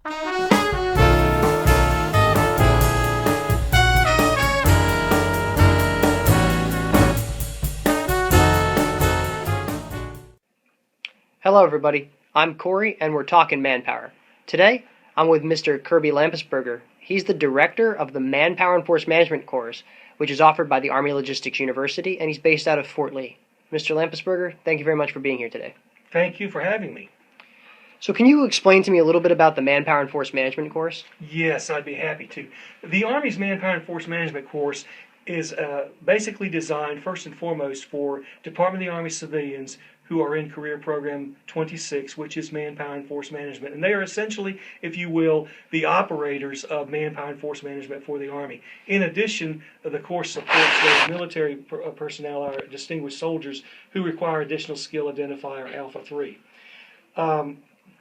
Hello everybody, I'm Corey and we're talking Manpower. Today, I'm with Mr. Kirby Lampersberger. He's the director of the Manpower and Force Management course, which is offered by the Army Logistics University, and he's based out of Fort Lee. Mr. Lampersberger, thank you very much for being here today. Thank you for having me. So can you explain to me a little bit about the Manpower and Force Management course? Yes, I'd be happy to. The Army's Manpower and Force Management course is basically designed first and foremost for Department of the Army civilians who are in Career Program 26, which is Manpower and Force Management. And they are essentially, if you will, the operators of Manpower and Force Management for the Army. In addition, the course supports those military personnel, our distinguished soldiers, who require additional skill identifier Alpha 3.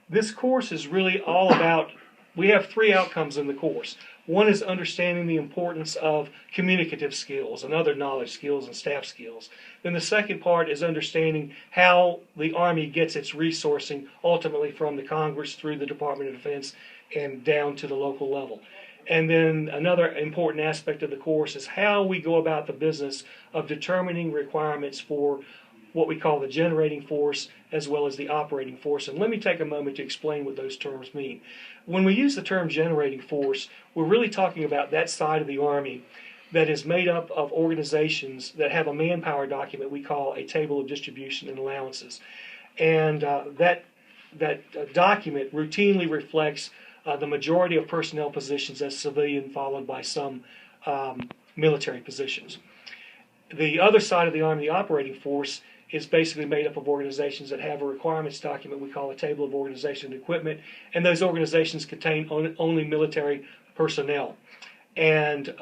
This course is really all about, we have three outcomes in the course. One is understanding the importance of communicative skills and other knowledge skills and staff skills. Then the second part is understanding how the Army gets its resourcing ultimately from the Congress through the Department of Defense and down to the local level. And then another important aspect of the course is how we go about the business of determining requirements for what we call the generating force as well as the operating force. And let me take a moment to explain what those terms mean. When we use the term generating force, we're really talking about that side of the Army that is made up of organizations that have a manpower document we call a table of distribution and allowances. And that document routinely reflects the majority of personnel positions as civilian, followed by some military positions. The other side of the Army, the operating force, is basically made up of organizations that have a requirements document we call a table of organization and equipment, and those organizations contain only military personnel. And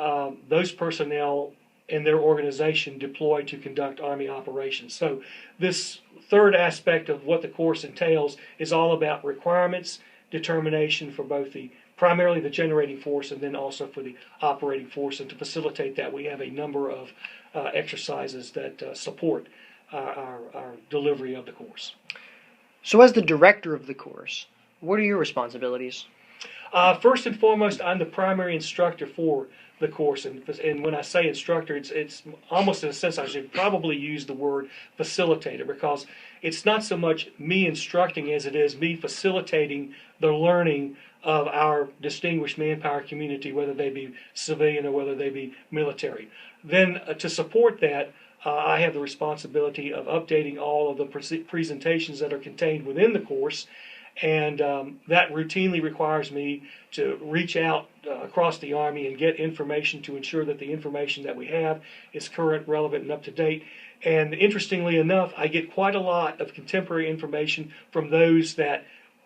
those personnel and their organization deploy to conduct Army operations. So this third aspect of what the course entails is all about requirements, determination for both primarily the generating force and then also for the operating force. And to facilitate that, we have a number of exercises that support our delivery of the course. So as the director of the course, what are your responsibilities? First and foremost, I'm the primary instructor for the course. And when I say instructor, it's almost in a sense I should probably use the word facilitator, because it's not so much me instructing as it is me facilitating the learning of our distinguished manpower community, whether they be civilian or whether they be military. Then to support that, I have the responsibility of updating all of the presentations that are contained within the course, and that routinely requires me to reach out across the Army and get information to ensure that the information that we have is current, relevant, and up to date. And interestingly enough, I get quite a lot of contemporary information from those that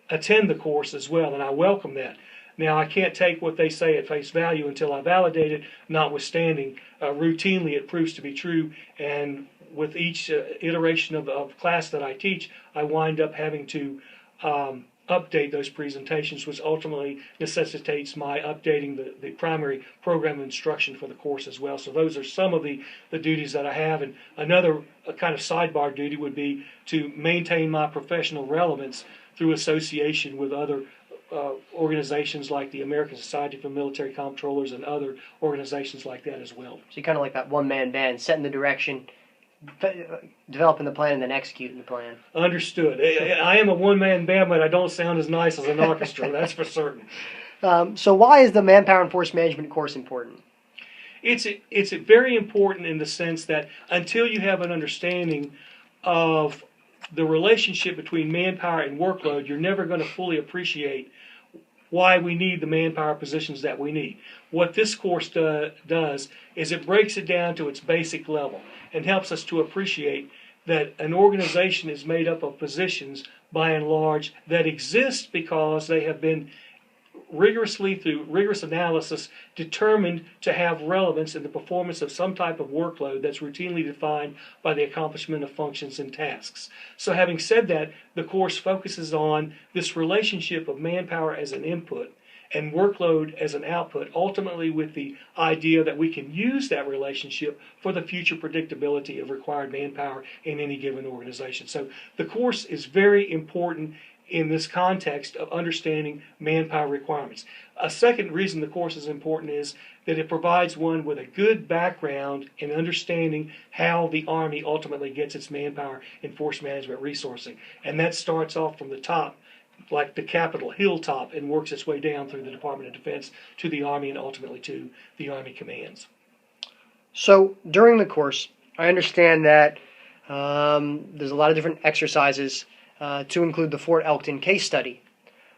attend the course as well, and I welcome that. Now, I can't take what they say at face value until I validate it, notwithstanding, routinely it proves to be true, and with each iteration of class that I teach, I wind up having to update those presentations, which ultimately necessitates my updating the primary program of instruction for the course as well. So those are some of the duties that I have, and another kind of sidebar duty would be to maintain my professional relevance through association with other organizations like the American Society for Military Comptrollers and other organizations like that as well. So you're kind of like that one-man band, setting the direction, developing the plan, and then executing the plan. Understood. I am a one-man band, but I don't sound as nice as an orchestra, that's for certain. So why is the Manpower and Force Management course important? It's very important in the sense that until you have an understanding of the relationship between manpower and workload, you're never going to fully appreciate why we need the manpower positions that we need. What this course does is it breaks it down to its basic level and helps us to appreciate that an organization is made up of positions, by and large, that exist because they have been rigorously, through rigorous analysis, determined to have relevance in the performance of some type of workload that's routinely defined by the accomplishment of functions and tasks. So having said that, the course focuses on this relationship of manpower as an input and workload as an output, ultimately with the idea that we can use that relationship for the future predictability of required manpower in any given organization. So the course is very important in this context of understanding manpower requirements. A second reason the course is important is that it provides one with a good background in understanding how the Army ultimately gets its manpower and force management resourcing. And that starts off from the top, like the Capitol hilltop, and works its way down through the Department of Defense to the Army and ultimately to the Army commands. So during the course, I understand that there's a lot of different exercises to include the Fort Elkton case study.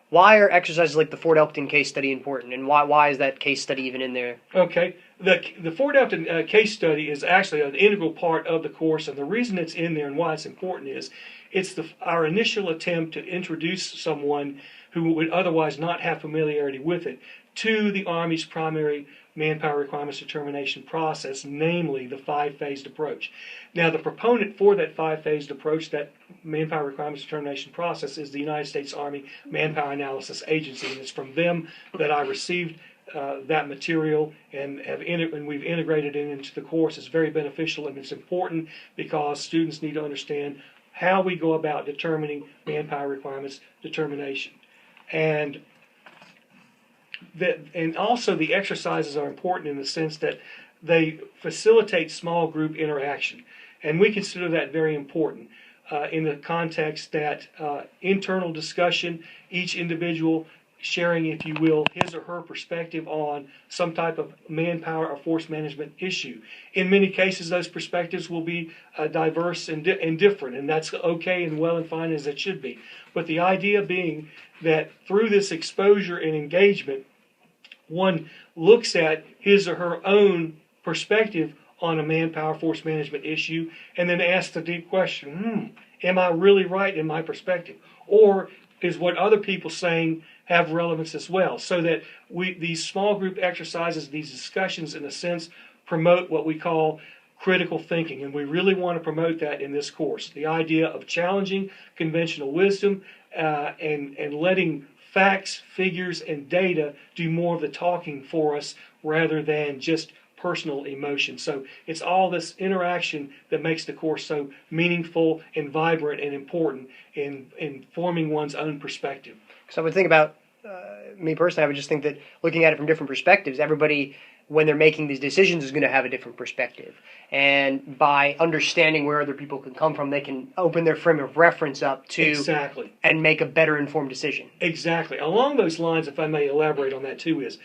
Why are exercises like the Fort Elkton case study important, and why is that case study even in there? Okay, the Fort Elkton case study is actually an integral part of the course, and the reason it's in there and why it's important is it's our initial attempt to introduce someone who would otherwise not have familiarity with it to the Army's primary manpower requirements determination process, namely the five-phased approach. Now, the proponent for that five-phased approach, that manpower requirements determination process, is the United States Army Manpower Analysis Agency, and it's from them that I received that material and we've integrated it into the course. It's very beneficial, and it's important because students need to understand how we go about determining manpower requirements determination. And also the exercises are important in the sense that they facilitate small group interaction. And we consider that very important in the context that internal discussion, each individual sharing, if you will, his or her perspective on some type of manpower or force management issue. In many cases, those perspectives will be diverse and different, and that's okay and well and fine as it should be. But the idea being that through this exposure and engagement, one looks at his or her own perspective on a manpower force management issue and then asks the deep question, am I really right in my perspective? Or is what other people saying have relevance as well? So that these small group exercises, these discussions in a sense, promote what we call critical thinking. And we really want to promote that in this course. The idea of challenging conventional wisdom and letting facts, figures, and data do more of the talking for us rather than just personal emotion. So it's all this interaction that makes the course so meaningful and vibrant and important in forming one's own perspective. So I would think about me personally, I would just think that looking at it from different perspectives, everybody, when they're making these decisions, is going to have a different perspective. And by understanding where other people can come from, they can open their frame of reference up to Exactly. and make a better informed decision. Exactly. Along those lines, if I may elaborate on that too, is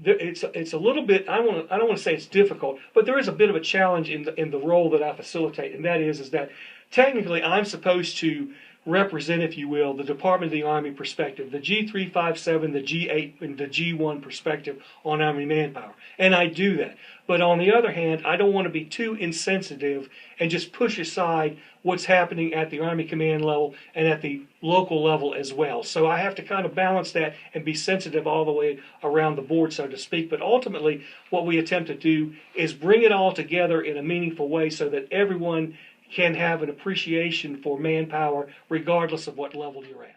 it's a little bit, I don't want to say it's difficult, but there is a bit of a challenge in the role that I facilitate, and that is that technically I'm supposed to represent, if you will, the Department of the Army perspective, the G357, the G8, and the G1 perspective on Army manpower. And I do that. But on the other hand, I don't want to be too insensitive and just push aside what's happening at the Army command level and at the local level as well. So I have to kind of balance that and be sensitive all the way around the board, so to speak. But ultimately, what we attempt to do is bring it all together in a meaningful way so that everyone can have an appreciation for manpower regardless of what level you're at.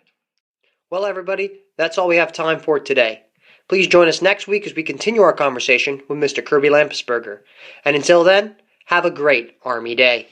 Well, everybody, that's all we have time for today. Please join us next week as we continue our conversation with Mr. Kirby Lampersberger. And until then, have a great Army Day.